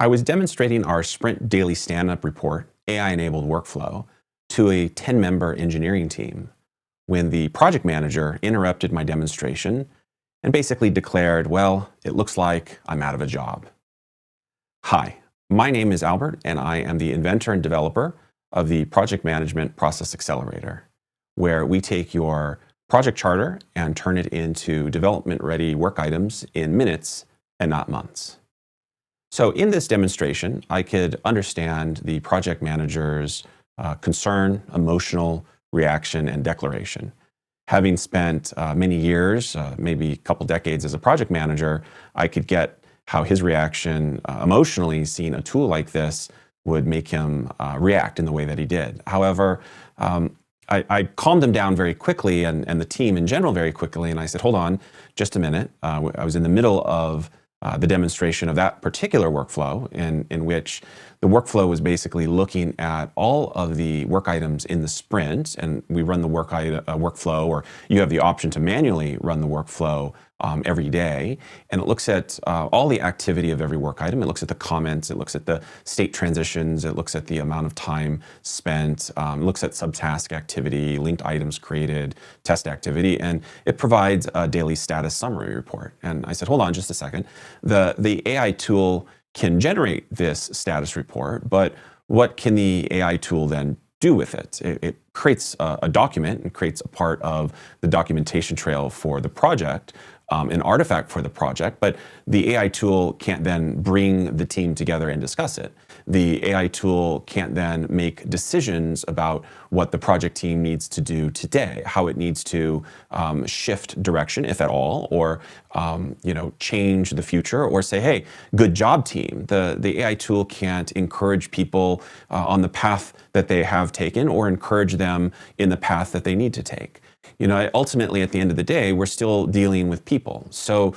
I was demonstrating our Sprint Daily Stand-Up Report AI-enabled workflow to a 10-member engineering team when the project manager interrupted my demonstration and basically declared, well, it looks like I'm out of a job. Hi, my name is Albert, and I am the inventor and developer of the Project Management Process Accelerator, where we take your project charter and turn it into development-ready work items in minutes and not months. So in this demonstration, I could understand the project manager's concern, emotional reaction, and declaration. Having spent many years, maybe a couple decades as a project manager, I could get how his reaction emotionally, seeing a tool like this, would make him react in the way that he did. However, I calmed him down very quickly, and the team in general very quickly, and I said, hold on just a minute. I was in the middle of the demonstration of that particular workflow in which the workflow was basically looking at all of the work items in the sprint, and we run the workflow, or you have the option to manually run the workflow every day, and it looks at all the activity of every work item. It looks at the comments, it looks at the state transitions, it looks at the amount of time spent, it looks at subtask activity, linked items created, test activity, and it provides a daily status summary report. And I said, hold on just a second. The AI tool can generate this status report, but what can the AI tool then do with it? It creates a document and creates a part of the documentation trail for the project, an artifact for the project, but the AI tool can't then bring the team together and discuss it. The AI tool can't then make decisions about what the project team needs to do today, how it needs to shift direction, if at all, or change the future, or say, hey, good job, team. The AI tool can't encourage people on the path that they have taken or encourage them in the path that they need to take. Ultimately, at the end of the day, we're still dealing with people. So,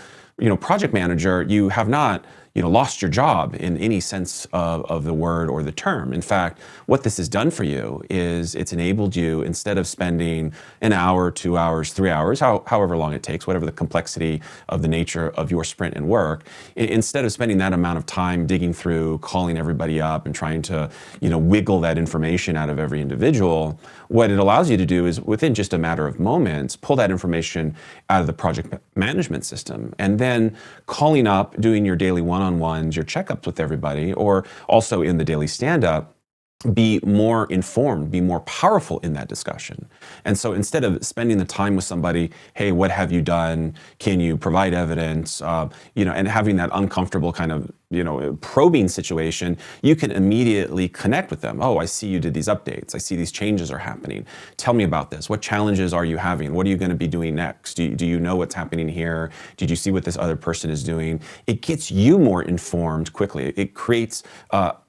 project manager, you have not lost your job in any sense of the word or the term. In fact, what this has done for you is it's enabled you, instead of spending an hour, 2 hours, 3 hours, however long it takes, whatever the complexity of the nature of your sprint and work, instead of spending that amount of time digging through, calling everybody up and trying to, wiggle that information out of every individual, what it allows you to do is, within just a matter of moments, pull that information out of the project management system, and then calling up, doing your daily one-on-ones, your checkups with everybody, or also in the daily stand-up, be more informed, be more powerful in that discussion. And so instead of spending the time with somebody, hey, what have you done? Can you provide evidence? And having that uncomfortable kind of, probing situation, you can immediately connect with them. Oh, I see you did these updates. I see these changes are happening. Tell me about this. What challenges are you having? What are you going to be doing next? Do you know what's happening here? Did you see what this other person is doing? It gets you more informed quickly. It creates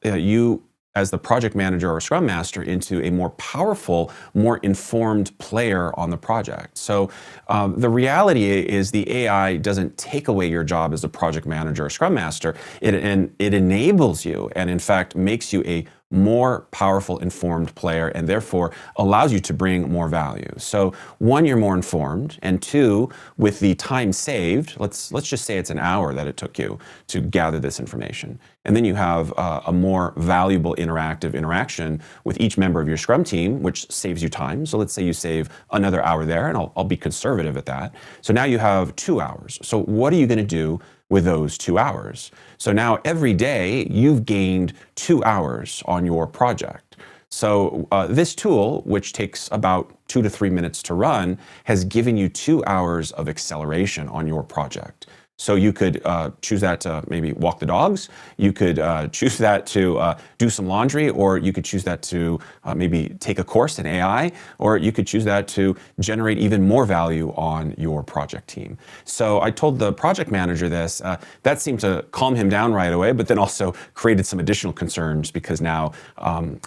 you, as the project manager or scrum master, into a more powerful, more informed player on the project. So the reality is, the AI doesn't take away your job as a project manager or scrum master. It enables you, and in fact makes you a more powerful, informed player, and therefore allows you to bring more value. So one, you're more informed, and two, with the time saved, let's just say it's an hour that it took you to gather this information, and then you have a more valuable interaction with each member of your Scrum team, which saves you time. So let's say you save another hour there, and I'll be conservative at that. So now you have 2 hours. So what are you going to do with those 2 hours? So now every day you've gained 2 hours on your project. So this tool, which takes about 2 to 3 minutes to run, has given you 2 hours of acceleration on your project. So you could choose that to maybe walk the dogs, you could choose that to do some laundry, or you could choose that to maybe take a course in AI, or you could choose that to generate even more value on your project team. So I told the project manager this. That seemed to calm him down right away, but then also created some additional concerns, because now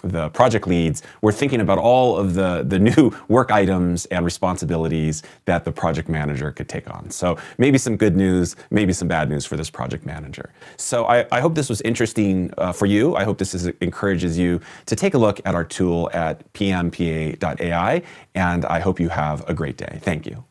the project leads were thinking about all of the new work items and responsibilities that the project manager could take on. So maybe some good news, maybe some bad news for this project manager. So I hope this was interesting for you. I hope this encourages you to take a look at our tool at PMPA.AI, and I hope you have a great day. Thank you.